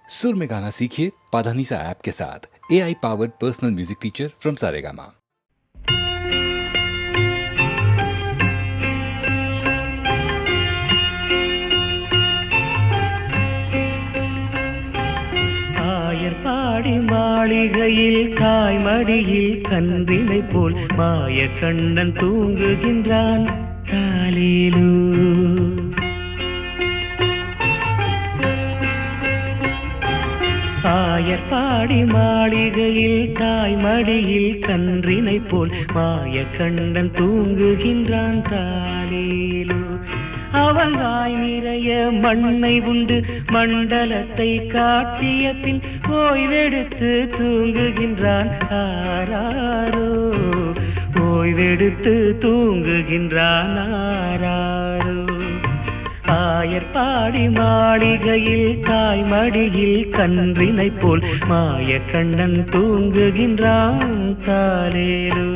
सुर में गाना सीखिए पाधानीसा ऐप के साथ। AI powered personal music teacher from Saregama. Ayarpadi மாளிகையில் தாய்மடியில் கன்றினை போல் மாய கண்ணன் தூங்குகின்றான் தாலேலோ. ஆயர்பாடி மாளிகையில் தாய்மடியில் கன்றினை போல் மாய கண்ணன் தூங்குகின்றான் தாலேலோ. அவன் வாய் நிறைய மண்ணை உண்டு மண்டலத்தை காட்டிய பின் ஓய்வெடுத்து தூங்குகின்றான் ஆராரோ. ஓய்வெடுத்து தூங்குகின்றான் ஆராரோ. ஆயர்பாடி மாளிகையில் தாய்மடியில் கன்றினை போல் மாய கண்ணன் தூங்குகின்றான் தாலேலோ.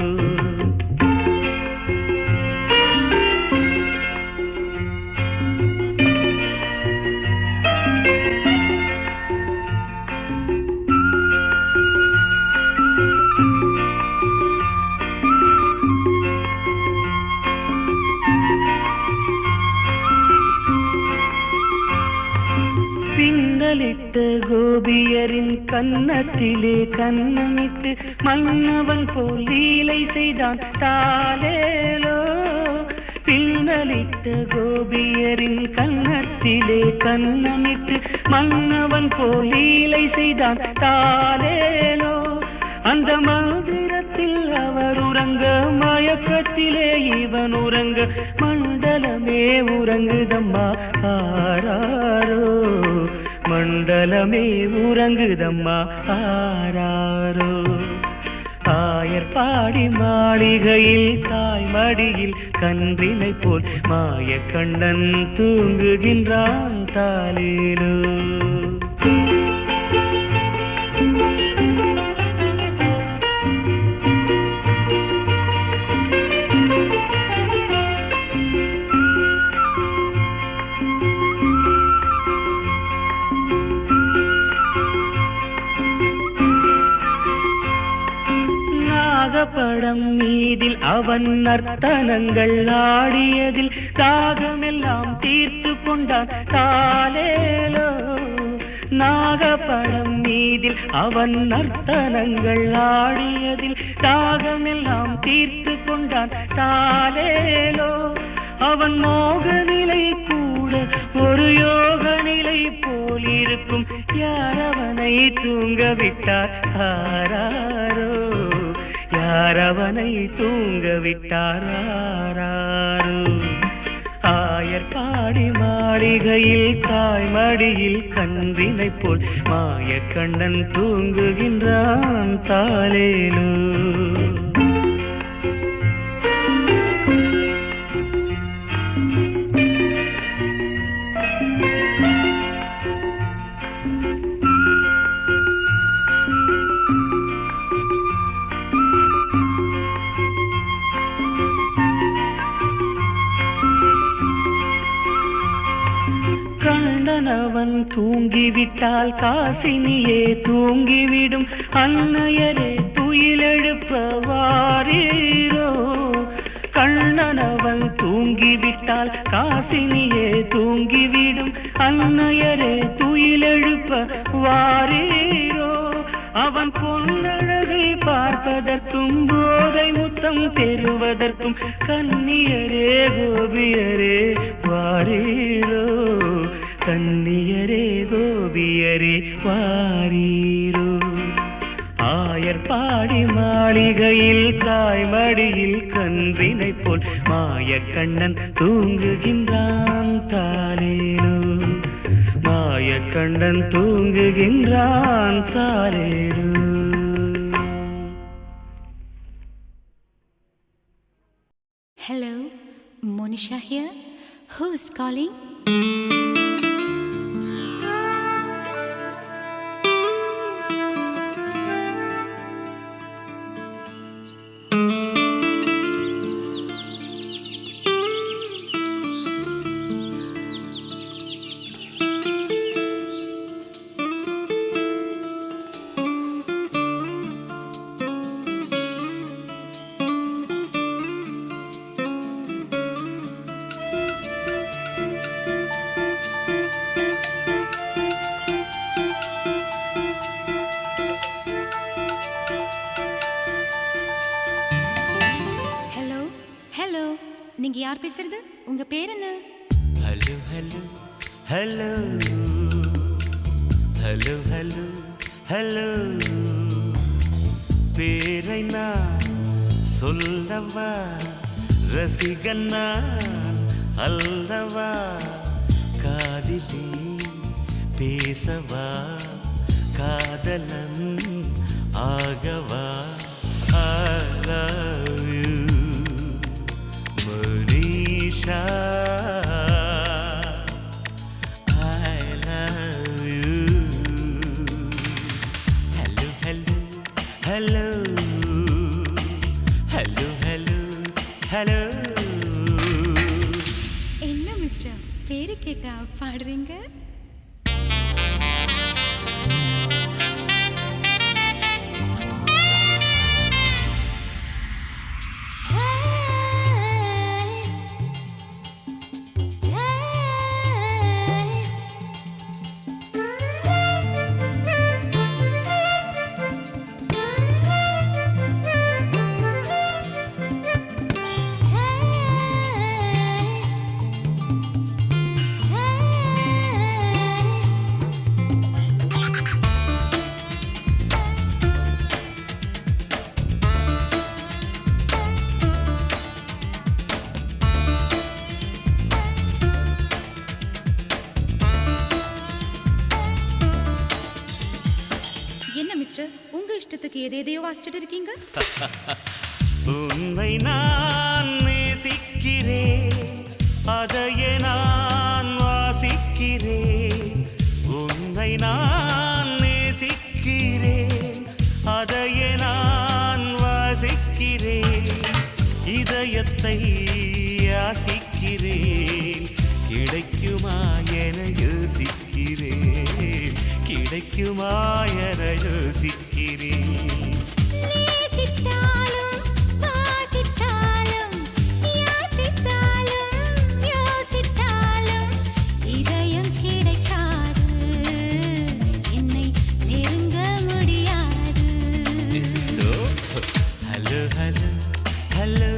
கோபியரின் கன்னத்திலே கண்ணமிட்டு மன்னவன் போல் லீலை செய்தான் தாலேலோ. பின்னலிட்ட கோபியரின் கன்னத்திலே கண்ணமிட்டு மன்னவன் போல் லீலை செய்தான் தாலேலோ. அந்த மந்திரத்தில் அவர் உறங்க மயக்கத்திலே இவன் உறங்க மண்டலமே உறங்குதம்மா ஆராரோ. மண்டலமே உறங்குதம்மா ஆராரோ. ஆயர்பாடி மாளிகையில் தாய்மடியில் கன்றினை போல் மாய கண்ணன் தூங்குகின்றான் தாலேலோ. படம் மீதில் அவன் நர்த்தனங்கள் ஆடியதில் தாகமெல்லாம் தீர்த்து கொண்டான் தாலேலோ. நாகப்படம் மீதில் அவன் நர்த்தனங்கள் ஆடியதில் தாகமெல்லாம் தீர்த்து கொண்டான் தாலேலோ. அவன் மோக நிலை கூட ஒரு யோக நிலை போல் இருக்கும். யார் அவனை தூங்க விட்டார் ஆராரோ. யார் அவனை தூங்க விட்டார் ஆராரோ. ஆயர்பாடி மாளிகையில் தாய்மடியில் கன்றினை போல் மாய கண்ணன் தூங்குகின்றான் தாலேலோ. அவன் தூங்கிவிட்டால் காசினியே தூங்கிவிடும். அன்னையரே துயிலெழுப்ப வாரீரோ. கண்ணனவன் தூங்கிவிட்டால் காசினியே தூங்கிவிடும். அன்னையரே துயிலெழுப்ப வாரீரோ. அவன் பொன்னழகை பார்ப்பதற்கும் போதை முத்தம் பெறுவதற்கும் கன்னியரே கோபியரே வாரீரோ. கன்னியரே கோபியரே வாரீரோ. ஆயர்பாடி மாளிகையில் தாய்மடியில் கன்றினை போல் மாய கண்ணன் தூங்குகின்றான் தாலேலோ. மாய கண்ணன் தூங்குகின்றான் தாலேலோ. Hello, Monisha here. Who's calling? யார் பேசுறது? உங்க பேர் என்ன? Hello hello hello hello hello hello பேரை நான் சொல்லவா, ரசிகன் நான் அல்லவா, காதிலே பேசவா, காதலன் ஆகவா. I love you, Monisha. I love you. Hello, hello, hello, hello, hello, hello. என்ன மிஸ்டர், பேரு கேட்டா பாடுறீங்க? என்ன மிஸ்டர், உங்க இஷ்டத்துக்கு எதையோ வாசிச்சுட்டு இருக்கீங்க? உன்னை நான் நேசிக்கிறேன், அதையே நான் வாசிக்கிறேன். உன்னை நான் நேசிக்கிறேன், அதையே நான் வாசிக்கிறேன். இதயத்தை யாசிக்கிறேன், கிடைக்குமா என யோசிக்கிறேன், கிடைக்குமா என யோசிக்கிறேன். நேசித்தாலும் வாசித்தாலும் யாசித்தாலும் யோசித்தாலும் இதயம் கிடைக்காது, என்னை நெருங்க முடியாது. Is it so? Hello, hello, hello,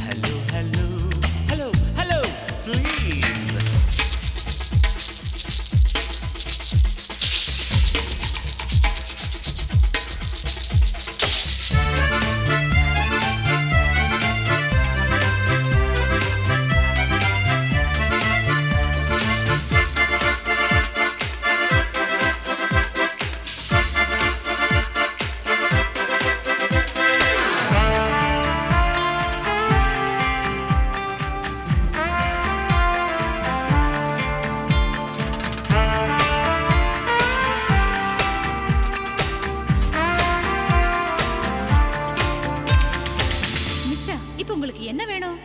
hello, hello, hello, hello, please. Mister, இப்போ உங்களுக்கு என்ன வேணும்?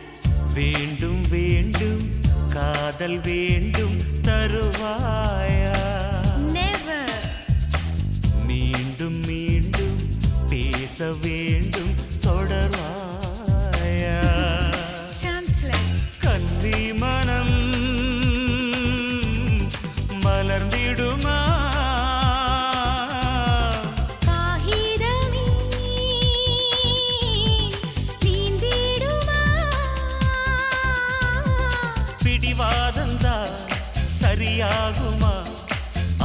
வேண்டும் வேண்டும் காதல் வேண்டும் தருவாயா, நெவர். மீண்டும் மீண்டும் பேச வேண்டும் தொடர்வாயா. சான்ஸ்லெஸ். கன்னி மனம் மலர்ந்திடுமா, காகிதமே நீந்திடுமா, பிடிவாதந்தா சரியாகுமா,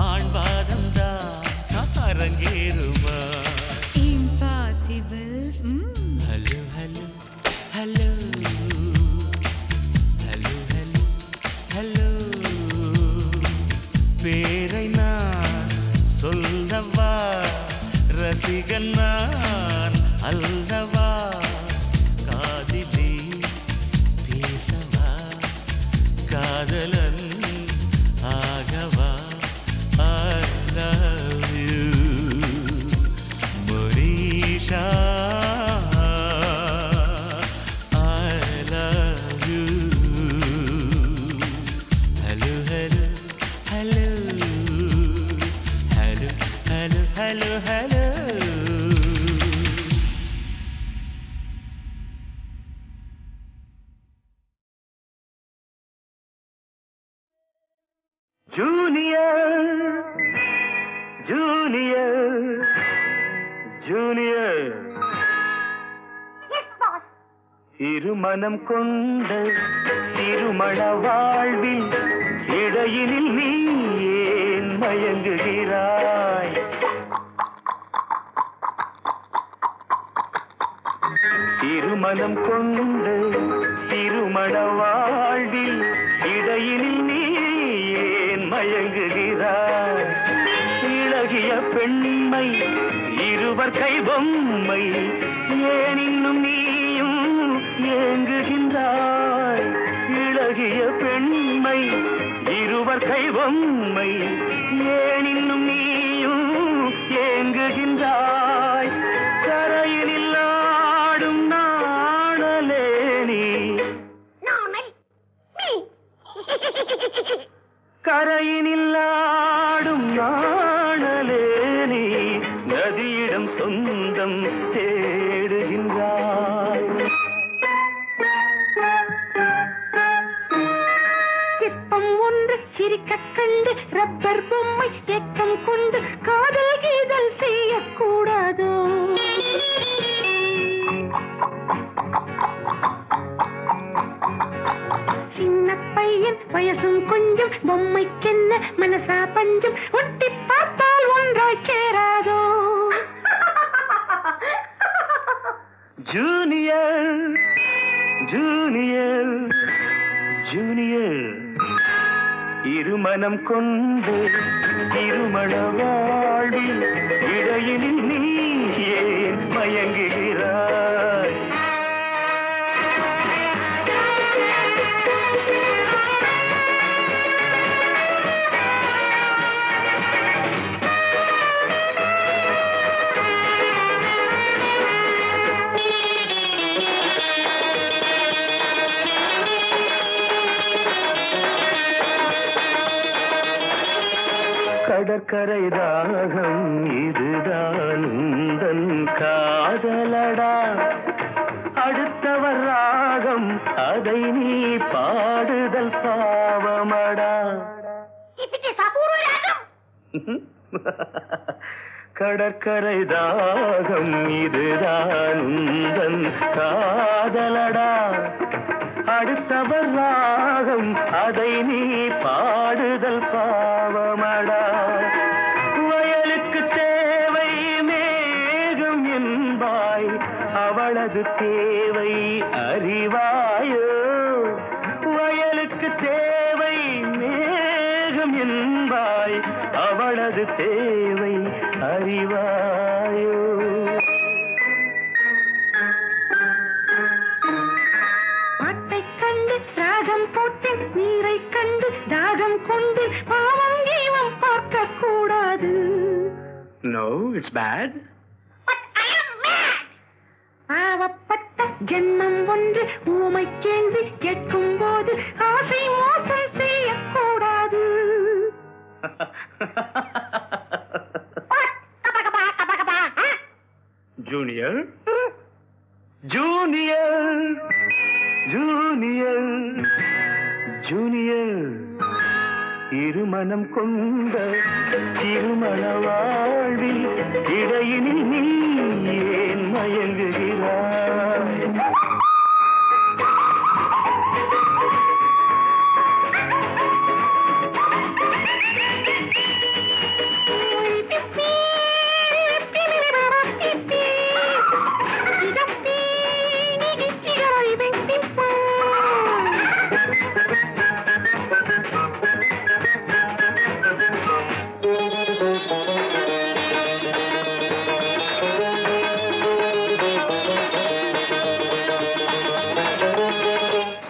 ஆண்வாதந்தா அரங்கேறுமா. Impossible. Hello hello hello hello hello hello பேரை நான் சொல்லவா, ரசிகன் நான் அல்லவா, காதிலே பேசவா, காதலன் ஆகவா. I love you, Monisha. I love you. Hello, hello, hello, hello, hello, hello, hello. Junior. Yes, boss. இருமனம் கொண்ட திருமண வாழ்வில் இடையினில் நீ ஏன் மயங்குகிறாய்? திருமணம் கொண்ட திருமண வாழ்வில் இடையினில் நீ ஏன் மயங்குகிறாய்? இளகிய பெண்மை இருவர் கை பொம்மை ஏன் இன்னும் நீயும் ஏங்குகின்றாய்? இளகிய பெண்மை இருவர் கை பொம்மை ஏன் இன்னும் நீயும் ஏங்குகின்றாய்? கரையினில் ஆடும் நாணலே நீ கரையினில் ஆடும் நாணலே நீ நதியிடம் சொந்தம் தேடுகின்றாய். சிற்பம் ஒன்று சிரிக்க கண்டு ரப்பர் பொம்மை ஏக்கம் கொண்டு காதல் கீதல் செய்யக்கூடாதோ? சின்ன பையன் வயசும் கொஞ்சம் பொம்மைக்கென்ன மனசா பஞ்சம் ஒட்டி பார்த்தால் ஒன்றாய் சேராதோ? ஜூனியர் ஜூனியர் ஜூனியர் இருமனம் கொண்டு திருமண வாழ்வில் இடையினில் நீ ஏன் மயங்குகிறாய்? கடற்கரை தாகம் இதுதான் உந்தன் காதலடா. அடுத்தவர் ராகம் அதை நீ பாடுதல் பாவமடா. கடற்கரை தாகம் இதுதான் உந்தன் காதலடா. அடுத்தவர் ராகம் அதை நீ பாடுதல் பாவமடா. வயலுக்கு தேவை மேகம் என்பாய், அவளது தேவை அறிவாயோ? வயலுக்கு தேவை மேகம் என்பாய், அவளது தேவை அறிவாயோ? போட்டு நீரை கண்டு தாகம் கொண்டு பாவம் ஜீவம் பார்க்க கூடாது. No, it's bad. பாவப்பட்ட ஜென்மம் ஒன்று ஊமை கேள்வி கேட்கும் போது ஆசை மோசம் செய்யக்கூடாது. ஜூனியர் ஜூனியர் ஜூனியர் ஜூனியர் இருமனம் கொண்ட திருமண வாழ்வில் இடையினில் நீ ஏன் மயங்குகிறாய்?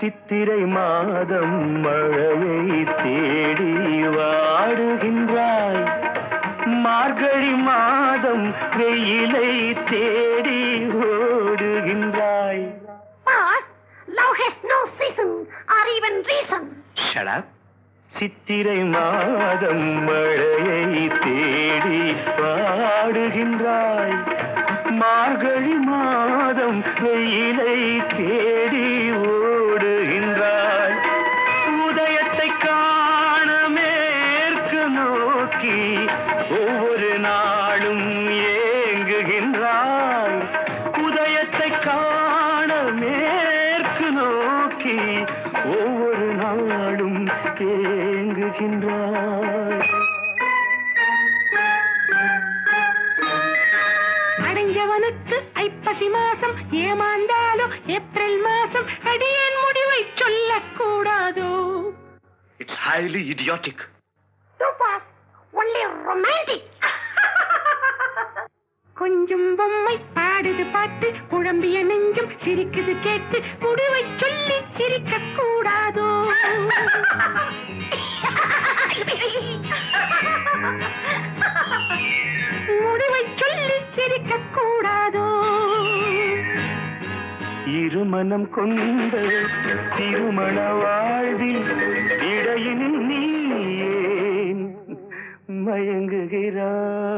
சித்திரை மாதம் மழையை தேடி வாடுகின்றாய், மார்கழி மாதம் வெயிலை தேடி ஓடுகின்றாய். Love has no season or even reason. Shut up. சித்திரை மாதம் மழையை தேடி வாடுகின்றாய், மார்கழி மாதம் வெயிலை தேடி ஓடுகின்றாய். உதயத்தை காண மேற்கு நோக்கி ஒவ்வொரு நாளும் ஏங்குகின்றாய். உதயத்தை காண மேற்கு அழைக்கின்றாய். அடைஞ்சவனுக்கு ஐப்பசி மாசம் ஏமாந்தாலும் ஏப்ரல் மாசம் அடியேன் முடிவை சொல்லக்கூடாதோ? It's highly idiotic. Too fast, only romantic. கொஞ்சம் பொம்மை பாடுது பாட்டு குழம்பிய நெஞ்சம் சிரிக்குது கேட்டு முடிவை சொல்லி சிரிக்க கூடாதோ? முடிவை சொல்லி சிரிக்க கூடாதோ? இருமனம் கொண்ட திருமண வாழ்வில் இடையினில் நீ ஏன் மயங்குகிறாய்?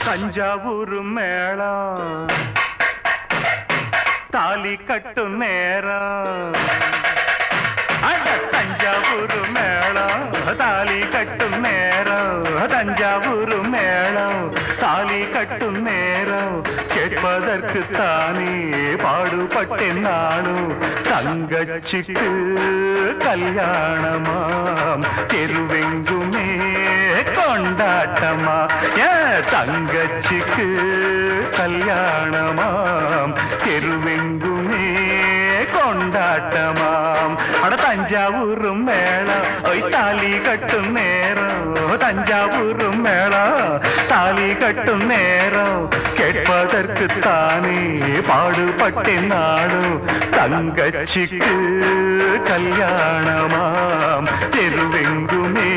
தஞ்சாவூர் மேளம் தாலி கட்டும் நேரம். தஞ்சாவூர் மேளம் தாலி கட்டும் நேரம். தஞ்சாவூர் மேளம் தாலி கட்டும் நேரம். கேட்பதற்கு தானே பாடுபட்டேன் நானும். தங்கச்சிக்கு கல்யாணமாம் தெருவெங்குமே கொண்டாட்டமா. தங்கச்சிக்கு கல்யாணமாம் தெருவெங்குமே கொண்டாட்டமாம். அட தஞ்சாவூர் மேளம் தாலி கட்டும் நேரம். தஞ்சாவூர் மேளம் தாலி கட்டும் நேரம். கேட்பதற்கு தானே பாடுபட்டேன் நானும். தங்கச்சிக்கு கல்யாணமாம் தெருவெங்குமே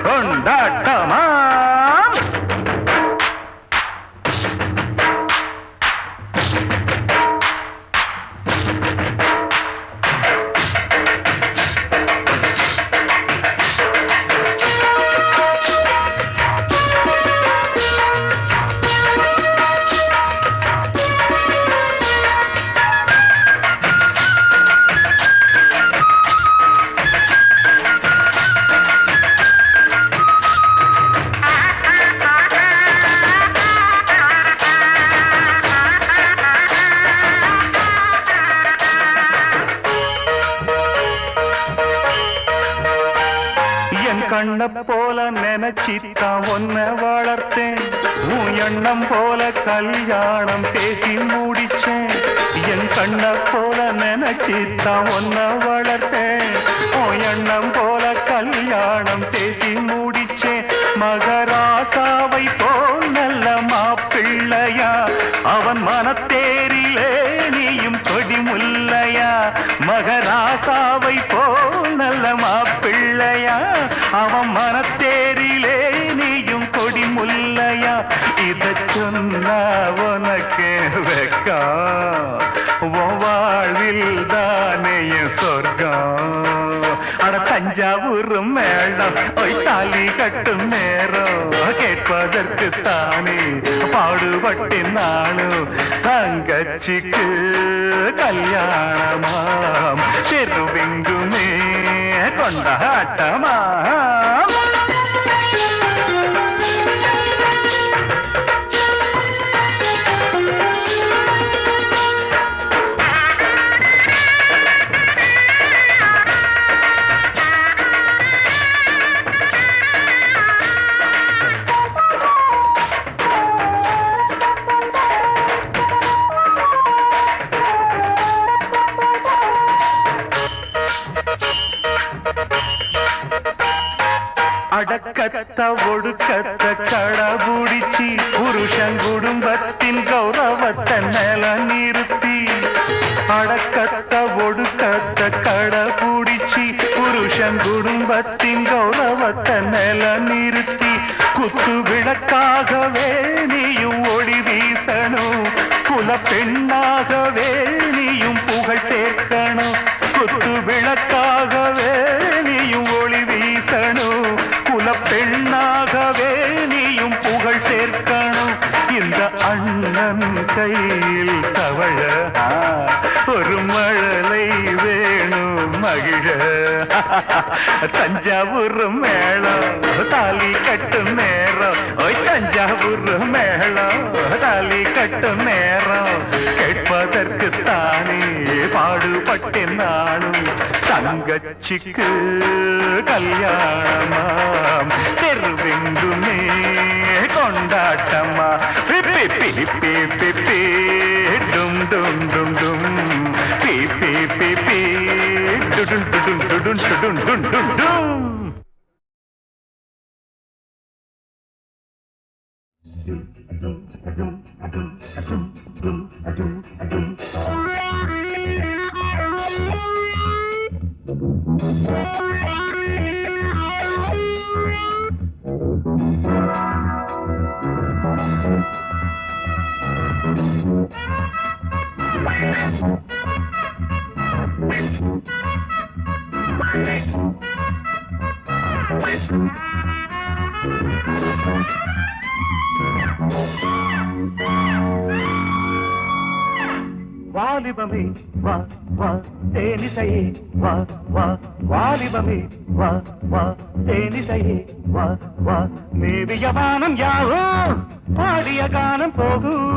கொண்டாட்டமாம். கண்ண போல நினைச்சித்தான் ஒன்ன வளர்த்தேன். உன் எண்ணம் போல கல்யாணம் பேசி முடிச்சேன். என் கண்ண போல நினைச்சித்தான் ஒன்ன வளர்த்தேன். உன் எண்ணம் போல கல்யாணம் பேசி முடிச்சேன். மகராசாவை போல் நல்ல மாப்பிள்ளையா அவன் மனத்தேரிலே நீயும் கொடி முல்லையா. மகராசாவை போல் நல்ல மாப்பிள்ளையா அவன் மனத்தேரிலே நீயும் கொடி முல்லையா. இத சொன்னா உனக்கு வெக்கா வாழ்வில் தானே சொர்க்கம். அட தஞ்சாவூர் மேளம் தாலி கட்டும் நேரம். கேட்பதற்கு தானே பாடுபட்டேன் நானும். தங்கச்சிக்கு கல்யாணமாம் தெருவெங்குமே கொண்டாட்டமா. அடக்கத்த ஒடுக்கத்த கடபுடிச்சி புருஷன் குடும்பத்தின் கௌரவத்தை நில நிறுத்தி. அடக்கத்த ஒடுக்கத்த கடபுடிச்சி புருஷன் குடும்பத்தின் கௌரவத்தை நில நிறுத்தி. குத்து விளக்காகவே நீயும் ஒளி வீசணும். குல பெண்ணாகவே நீயும் புகழ் சேர்க்கணும் குத்து விளக்காகவே நீயும் ஒளி வீசணும் குல பெண்ணாகவே நீயும் புகழ் சேர்க்கணும் இந்த அண்ணன் கையில் தவழ ஒரு மழலை வேணும் மகிழ தஞ்சாவூர் மேளம் தாலி கட்டும் நேரம் ஓய் தஞ்சாவூர் மேளம் தாலி கட்டும் நேரம் கேட்பதற்கு தானே பாடுபட்டேன் நானும் தங்கச்சிக்கு கல்யாணமாம் தெருவெங்குமே கொண்டாட்டமா பிப்பி பிப்பி பிப்பி டும் டும் டும் டும் பிப்பி பிப்பி டுடும் டுடும் டுடும் டுடும் டும் டும் டும் வாலிபமே வா வா தேனிசையே வா வா வாலிபமே வா வா தேனிசையே வா வா மேவிய வானம் யாவோ பாடிய கானம் போகும்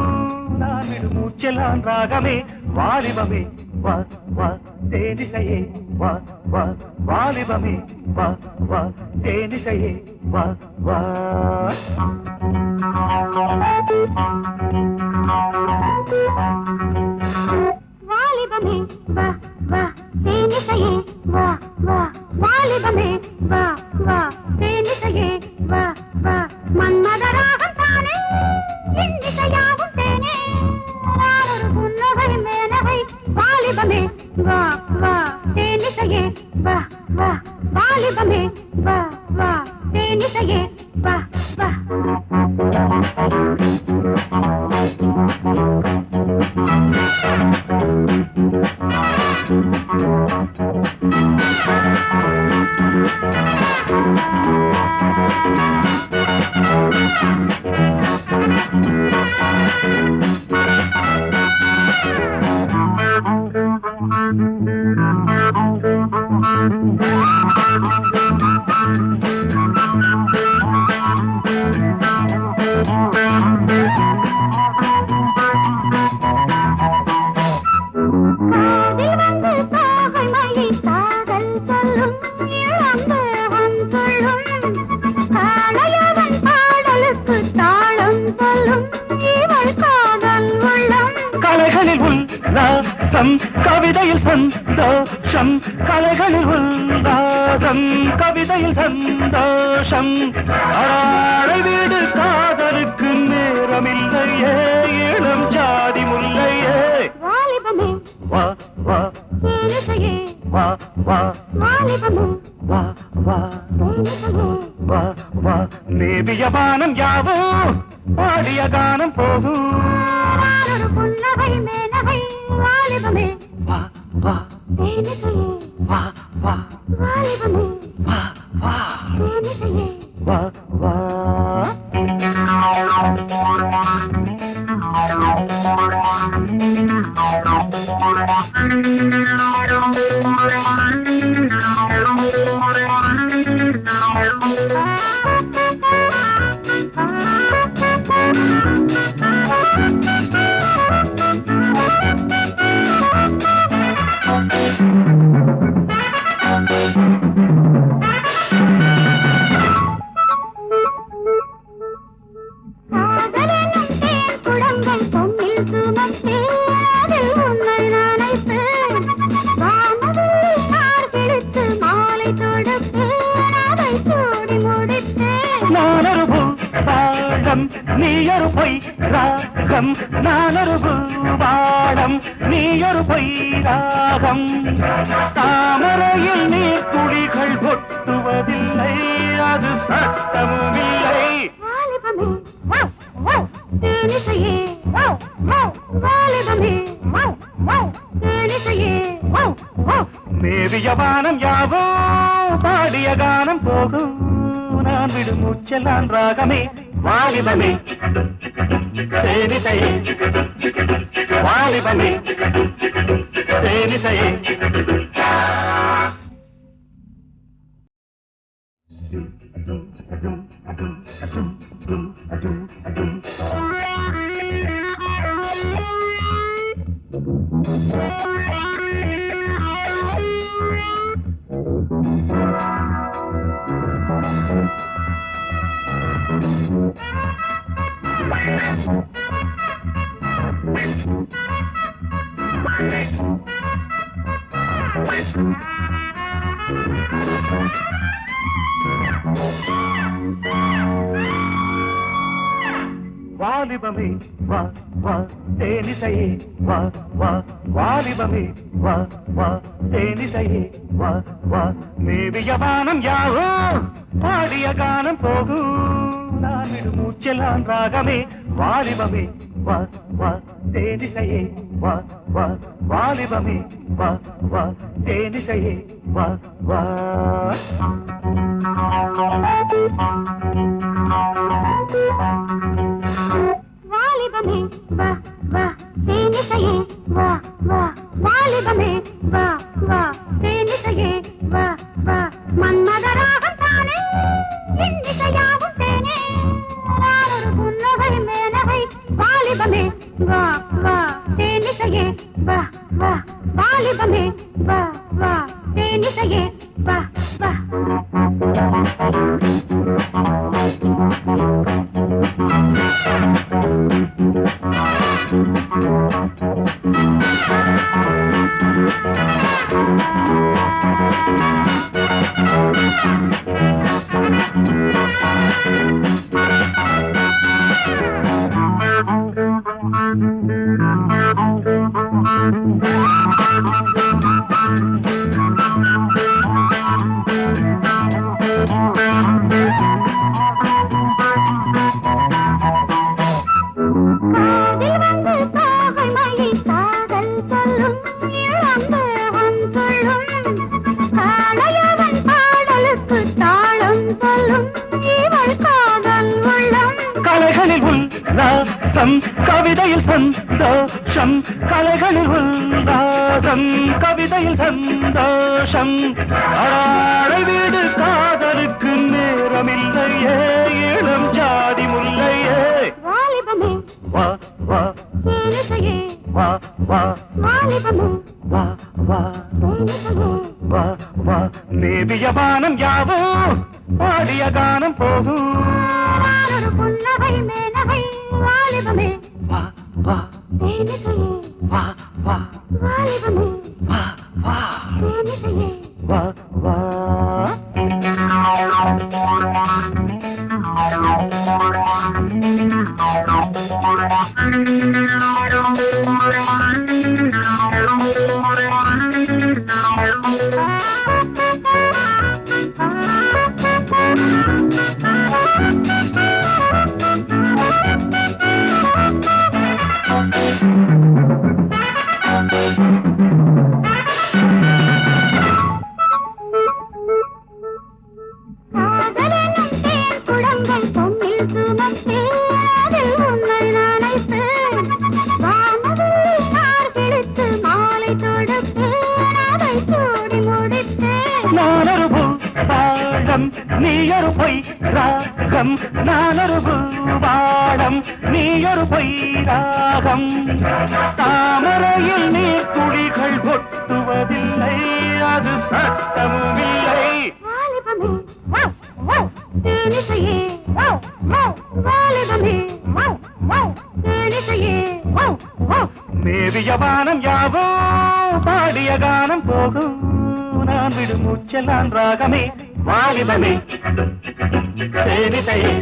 நான் விடு மூச்செல்லாம் ராகமே வாலிபமே வா வா தேனிசையே வா வா வாலிபமே வா வா தேனிசையே வா வா வாலிபமே வா வா தேனிசையே வா வா வாலிபமே வா வா தேனிசையே வா வா மன்மதராகம் தானே இன்னிசையாகும் தேனே நானொரு புன்னகை மேனகை வாலிபமே வா வா தேனிசையே வா வா வாலிபமே வா வா தேனிசையே வா வா கவிதையில் சந்தோஷம் கலைகளில் உல்லாசம் கவிதையில் சந்தோஷம் ஆடை வீடு காதலுக்கு நேரமில்லையே இளம் ஜாதி முல்லையே வாலிபமே வா வா தேனிசையே வா வா வாலிபமே வா வா தேனிசையே வா வா மேவிய வானம் யாவோ பாடிய கானம் போகும் நானொரு புன்னகை மேனகை வாலிபமே வா வா தேனிசையே வா வா வாலிபமே வா வா தேனிசையே வா வா நீயொரு பொய் ராகம் நானொரு பாடம் நீயொரு பொய் ராகம் தாமரையில் நீர் துளிகள் கொட்டுவதில்லை அது சட்டமும் இல்லை வாலிபமே தேனிசையே வாலிபமே தேனிசையே மேவிய வானம் யாவோ பாடிய கானம் போகும் நான் விடும் மூச்செல்லாம் ராகமே வாலிபமே தேனிசையே வாலிபமே தேனிசையே வாலிபமே வா வா தேனிசையே வா வா வாலிபமே வா வா தேனிசையே வா வா மேவிய வானம் யாவோ பாடிய கானம் போகும் நான் விடும் மூச்செல்லாம் ராகமே வாலிபமே வா வா தேனிசையே வா வா வாலிபமே வா வா தேனிசையே வா வா வாலிபமே வா வா தேனிசையே வா வா வாலிபமே வா வா தேனிசையே வா வா மன்மதராகம் தானே இன்னிசையாகும் தேனே ஒரு புன்னகை மேனகை வாலிபமே வா வா தேனிசையே வா வா வாலிபமே வா வா தேனிசையே வா வா கலைகளில் உல்லாசம் கவிதையில் சந்தோஷம் கலைகளில் உல்லாசம் கவிதையில் சந்தோஷம் அடாடை வீடு காதலுக்கு நேரமில்லையே இளம் ஜாதி முல்லையே வாலிபமே வா வா தேனிசையே வா வா வாலிபமே வா வா தேனிசையே வா வா மேவிய வானம் யாவோ பாடிய கானம் போகும் ஒரு புன்னகை மேனகை வாலிபமே வா வா தேனிசையே வா வா வாலிபமே வா வா தேனிசையே வா வா காதலெனும் தேன் குடங்கள் பொன்னில் சுமந்து அதில் உன்னை நனைப்பேன் வானவில் தார் கிழித்து மாலை தொடுத்து அதை சூடி முடித்தேன் நானொரு பாடம் நீயொரு பொய் ராகம் நானொரு பாடம் நீயொரு பொய் ராகம் தாமரையில் நீர் துளிகள் கொட்டுவதில்லை அது சட்டமும் இல்லை வாலிபமே தேனிசையே வாலிபமே தேனிசையே மேவிய வானம் யாவோ பாடிய கானம் போகும் நான் விடும் மூச்செல்லாம் ராகமே வாலிபமே தேனிசையே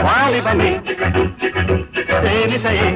வாலிபமே தேனிசையே